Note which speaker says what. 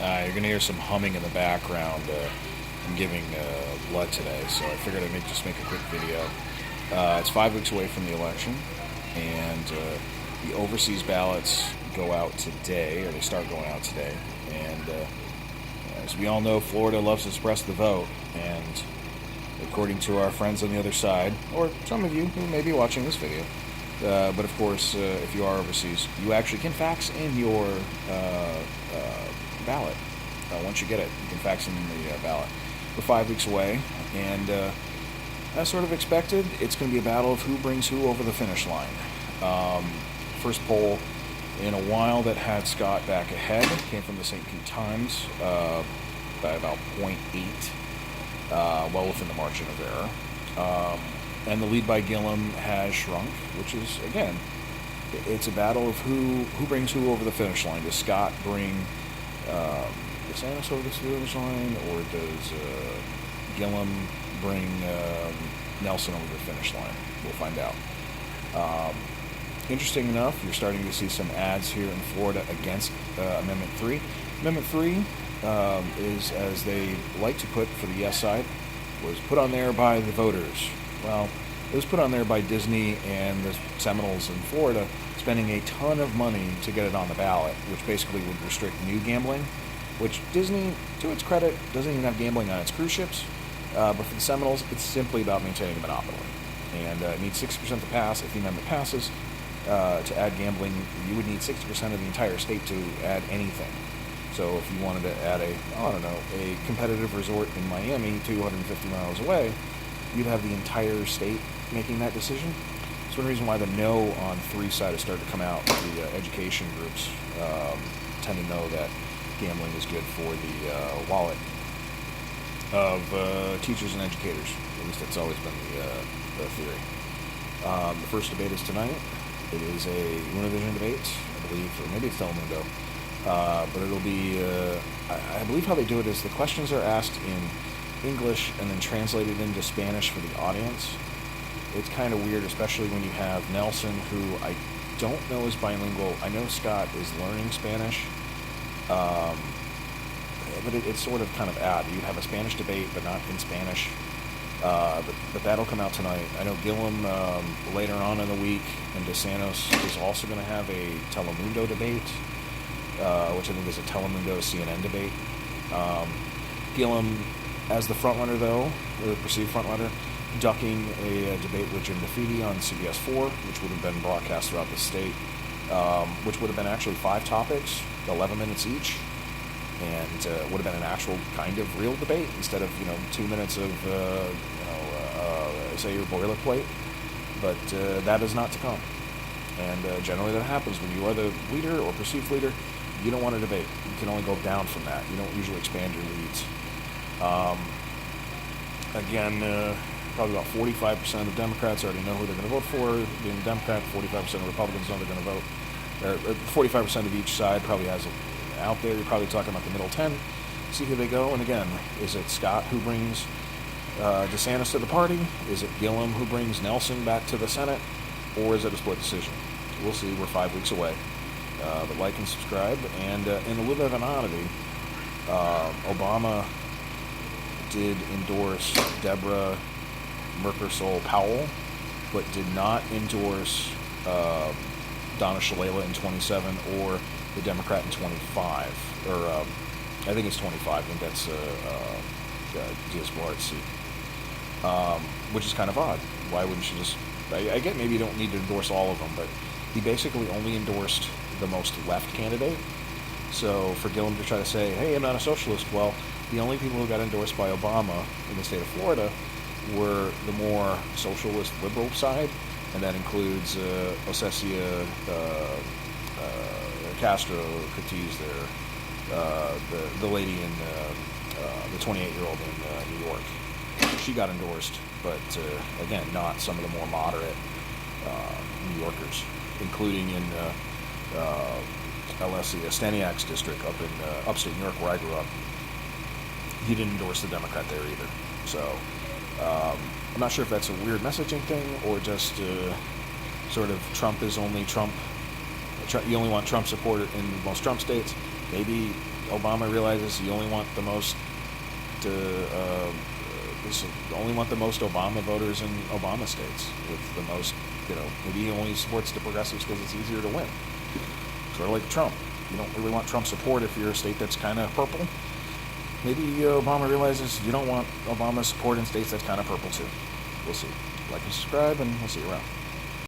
Speaker 1: You're going to hear some humming in the background. I'm giving blood today, so I figured I'd just make a quick video. It's 5 weeks away from the election, and the overseas ballots go out today, or they start going out today. And as we all know, Florida loves to suppress the vote, and according to our friends on the other side, or some of you who may be watching this video, but of course, if you are overseas, you actually can fax in your ballot. Once you get it, you can fax in the ballot. We're 5 weeks away, and as sort of expected, it's going to be a battle of who brings who over the finish line. First poll in a while that had Scott back ahead came from the St. Pete Times by about 0.8, well within the margin of error. And the lead by Gillum has shrunk, which is, again, it's a battle of who brings who over the finish line. Does Scott bring DeSantis over the finish line, or does Gillum bring Nelson over the finish line? We'll find out. Interesting enough, you're starting to see some ads here in Florida against Amendment 3. Amendment 3 is, as they like to put for the yes side, was put on there by the voters. Well, it was put on there by Disney and the Seminoles in Florida spending a ton of money to get it on the ballot, which basically would restrict new gambling, which Disney, to its credit, doesn't even have gambling on its cruise ships. But for the Seminoles, it's simply about maintaining a monopoly. And it needs 60% to pass. If the amendment passes, to add gambling, you would need 60% of the entire state to add anything. So if you wanted to add a competitive resort in Miami 250 miles away, you'd have the entire state making that decision. It's one reason why the no on 3 side has started to come out. The education groups tend to know that gambling is good for the wallet of teachers and educators. At least that's always been the theory. The first debate is tonight. It is a Univision debate, I believe, or maybe it's Telemundo. But it'll be, I believe how they do it is the questions are asked in English and then translated into Spanish for the audience. It's kind of weird, especially when you have Nelson, who I don't know is bilingual. I know Scott is learning Spanish, but it's sort of kind of odd. You'd have a Spanish debate, but not in Spanish. But that'll come out tonight. I know Gillum later on in the week, and DeSantis is also going to have a Telemundo debate, which I think is a Telemundo CNN debate. Gillum, as the frontrunner, though, the perceived frontrunner, ducking a debate with Jim DeFeedy on CBS 4, which would have been broadcast throughout the state, which would have been actually 5 topics, 11 minutes each, and would have been an actual kind of real debate instead of 2 minutes of say your boilerplate. But that is not to come, and generally that happens when you are the leader or perceived leader. You don't want to debate. You can only go down from that. You don't usually expand your leads. Again, probably about 45% of Democrats already know who they're going to vote for. Being a Democrat, 45% of Republicans know they're going to vote. Or 45% of each side probably has it out there. You're probably talking about the middle 10. See who they go. And again, is it Scott who brings DeSantis to the party? Is it Gillum who brings Nelson back to the Senate? Or is it a split decision? We'll see. We're 5 weeks away. But like and subscribe. And in a little bit of an oddity, Obama did endorse Deborah Merkersol Powell, but did not endorse Donna Shalala in 27 or the Democrat in 25. Or I think it's 25. I think that's Diaz-Balart's seat, which is kind of odd. Why wouldn't you just... I get maybe you don't need to endorse all of them, but he basically only endorsed the most left candidate. So for Gillum to try to say, hey, I'm not a socialist, well, the only people who got endorsed by Obama in the state of Florida were the more socialist liberal side, and that includes Ocasio Castro, Cortez there, the lady in the 28-year-old in New York. She got endorsed, but again, not some of the more moderate New Yorkers, including in LSE, Staniak's district up in upstate New York, where I grew up. He didn't endorse the Democrat there either. So I'm not sure if that's a weird messaging thing or just sort of Trump is only Trump. You only want Trump support in most Trump states. Maybe Obama realizes you only want the most only want the most Obama voters in Obama states with the most, maybe he only supports the progressives because it's easier to win. Sort of like Trump. You don't really want Trump support if you're a state that's kind of purple. Maybe Obama realizes you don't want Obama support in states that's kind of purple too. We'll see. Like and subscribe, and we'll see you around.